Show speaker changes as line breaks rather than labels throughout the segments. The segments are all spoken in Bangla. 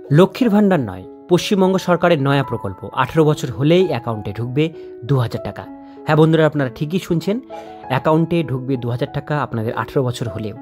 লক্ষ্মীর ভাণ্ডার নয়, পশ্চিমবঙ্গ সরকারের নয়া প্রকল্প। 18 বছর হলেই অ্যাকাউন্টে ঢুকবে 2000 টাকা। হ্যাঁ বন্ধুরা, আপনারা ঠিকই শুনছেন, অ্যাকাউন্টে ঢুকবে 2000 টাকা আপনাদের 18 বছর হলেও।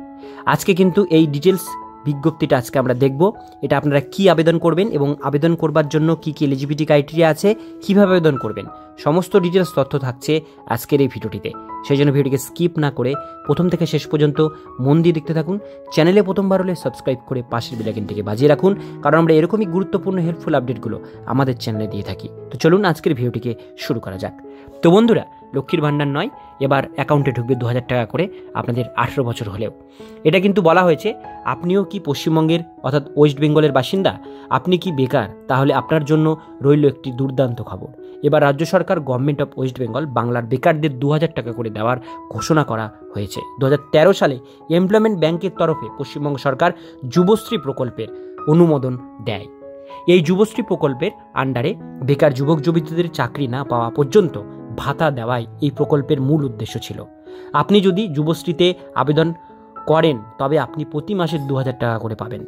আজকে কিন্তু এই ডিটেলস বিজ্ঞপ্তিটা আজকে আমরা দেখব। এটা আপনারা কি আবেদন করবেন এবং আবেদন করবার জন্য কি কি এলিজিবিলিটি ক্রাইটেরিয়া আছে, কীভাবে আবেদন করবেন, সমস্ত ডিটেলস তথ্য থাকছে আজকের এই ভিডিওটিতে। সেই জন্য ভিডিওটিকে স্কিপ না করে প্রথম থেকে শেষ পর্যন্ত মন দিয়ে দেখতে থাকুন। চ্যানেলে প্রথমবার হলে সাবস্ক্রাইব করে পাশের বেল আইকনটিকে বাজিয়ে রাখুন, কারণ আমরা এরকমই গুরুত্বপূর্ণ হেল্পফুল আপডেটগুলো আমাদের চ্যানেলে দিয়ে থাকি। তো চলুন আজকের ভিডিওটিকে শুরু করা যাক। তো বন্ধুরা, লক্ষ্মীর ভাণ্ডার নয়, এবার অ্যাকাউন্টে ঢুকবে 2000 টাকা করে আপনাদের 18 বছর হলেও। এটা কিন্তু বলা হয়েছে, আপনিও কি পশ্চিমবঙ্গের অর্থাৎ ওয়েস্ট বেঙ্গলের বাসিন্দা, আপনি কি বেকার, তাহলে আপনার জন্য রইল একটি দুর্দান্ত খবর। এবার রাজ্য সরকার গভর্নমেন্ট অফ ওয়েস্ট বেঙ্গল বাংলার বেকারদের 2000 টাকা করে দেওয়ার ঘোষণা করা হয়েছে। 2013 সালে এমপ্লয়মেন্ট ব্যাংকের তরফে পশ্চিমবঙ্গ সরকার যুবশ্রী প্রকল্পের অনুমোদন দেয়। এই যুবশ্রী প্রকল্পের আন্ডারে বেকার যুবক যুবতীদের চাকরি না পাওয়া পর্যন্ত ভাতা দেওয়াই এই প্রকল্পের মূল উদ্দেশ্য ছিল। আপনি যদি যুবশ্রীতে আবেদন করেন তবে আপনি প্রতি মাসে 2000 টাকা করে পাবেন।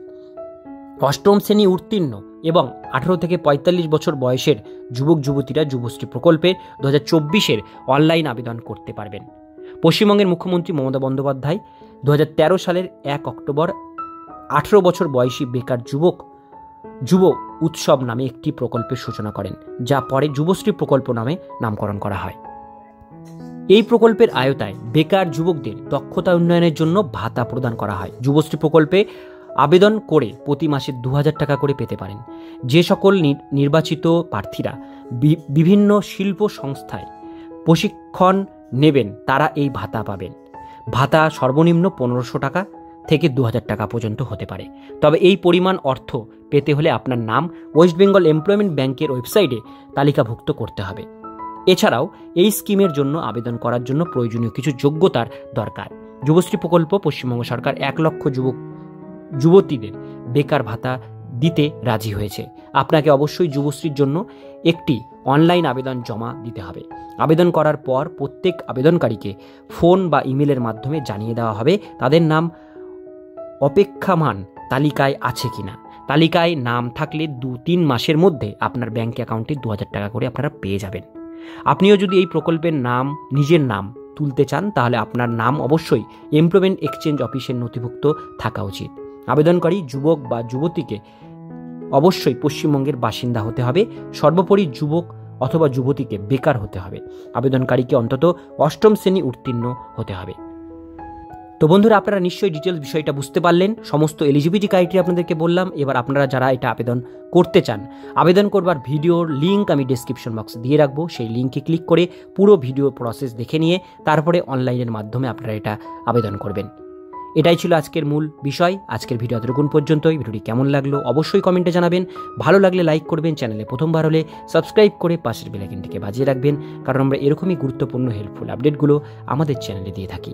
অষ্টম শ্রেণী উত্তীর্ণ এবং 18 থেকে 45 বছর বয়সের যুবক যুবতীরা যুবশ্রী প্রকল্পের 2024-এর অনলাইন আবেদন করতে পারবেন। পশ্চিমবঙ্গের মুখ্যমন্ত্রী মমতা বন্দ্যোপাধ্যায় 2013 সালের 1 অক্টোবর 18 বছর বয়সী বেকার যুব উৎসব নামে একটি প্রকল্পের সূচনা করেন, যা পরে যুবশ্রী প্রকল্প নামে নামকরণ করা হয়। এই প্রকল্পের আওতায় বেকার যুবকদের দক্ষতা উন্নয়নের জন্য ভাতা প্রদান করা হয়। যুবশ্রী প্রকল্পে আবেদন করে প্রতি মাসে 2000 টাকা করে পেতে পারেন। যে সকল নির্বাচিত প্রার্থীরা বিভিন্ন শিল্প সংস্থায় প্রশিক্ষণ নেবেন তারা এই ভাতা পাবেন। ভাতা সর্বনিম্ন 1500 টাকা থেকে 2000 টাকা পর্যন্ত হতে পারে। তবে এই পরিমাণ অর্থ পেতে হলে আপনার নাম ওয়েস্ট বেঙ্গল এমপ্লয়মেন্ট ব্যাংকের ওয়েবসাইটে তালিকাভুক্ত করতে হবে। এছাড়াও এই স্কিমের জন্য আবেদন করার জন্য প্রয়োজনীয় কিছু যোগ্যতার দরকার। যুবশ্রী প্রকল্প পশ্চিমবঙ্গ সরকার 1 লক্ষ যুবতীদের বেকার ভাতা দিতে রাজি হয়েছে। আপনাকে অবশ্যই যুবশ্রীর জন্য একটি অনলাইন আবেদন জমা দিতে হবে। আবেদন করার পর প্রত্যেক আবেদনকারীকে ফোন বা ইমেলের মাধ্যমে জানিয়ে দেওয়া হবে তাদের নাম অপেক্ষমান তালিকায় আছে কিনা। তালিকায় নাম থাকলে 2-3 মাসের মধ্যে আপনার ব্যাংক অ্যাকাউন্টে 2000 টাকা করে আপনারা পেয়ে যাবেন। আপনিও যদি এই প্রকল্পের নাম নিজের নাম তুলতে চান তাহলে আপনার নাম অবশ্যই এমপ্লয়মেন্ট এক্সচেঞ্জ অফিসের নথিভুক্ত থাকা উচিত। আবেদনকারী যুবক বা যুবতীকে অবশ্যই পশ্চিমবঙ্গের বাসিন্দা হতে হবে। সর্বোপরি যুবক অথবা যুবতীকে বেকার হতে হবে। আবেদনকারীকে অন্তত 8ম শ্রেণী উত্তীর্ণ হতে হবে। তো বন্ধুরা, আপনারা নিশ্চয়ই ডিটেলস বিষয়টা বুঝতে পারলেন। সমস্ত এলিজিবিলিটি ক্রাইটেরিয়া আপনাদেরকে বললাম। এবার আপনারা যারা এটা আবেদন করতে চান, আবেদন করবার ভিডিওর লিঙ্ক আমি ডেসক্রিপশন বক্সে দিয়ে রাখবো। সেই লিঙ্কে ক্লিক করে পুরো ভিডিও প্রসেস দেখে নিয়ে তারপরে অনলাইনের মাধ্যমে আপনারা এটা আবেদন করবেন। এটাই ছিল আজকের মূল বিষয়। আজকের ভিডিও এতটুকুন পর্যন্তই। ভিডিওটি কেমন লাগলো অবশ্যই কমেন্টে জানাবেন। ভালো লাগলে লাইক করবেন, চ্যানেলে প্রথমবার হলে সাবস্ক্রাইব করে পাশের বেল আইকনটিকে বাজিয়ে রাখবেন, কারণ আমরা এরকমই গুরুত্বপূর্ণ হেল্পফুল আপডেটগুলো আমাদের চ্যানেলে দিয়ে থাকি।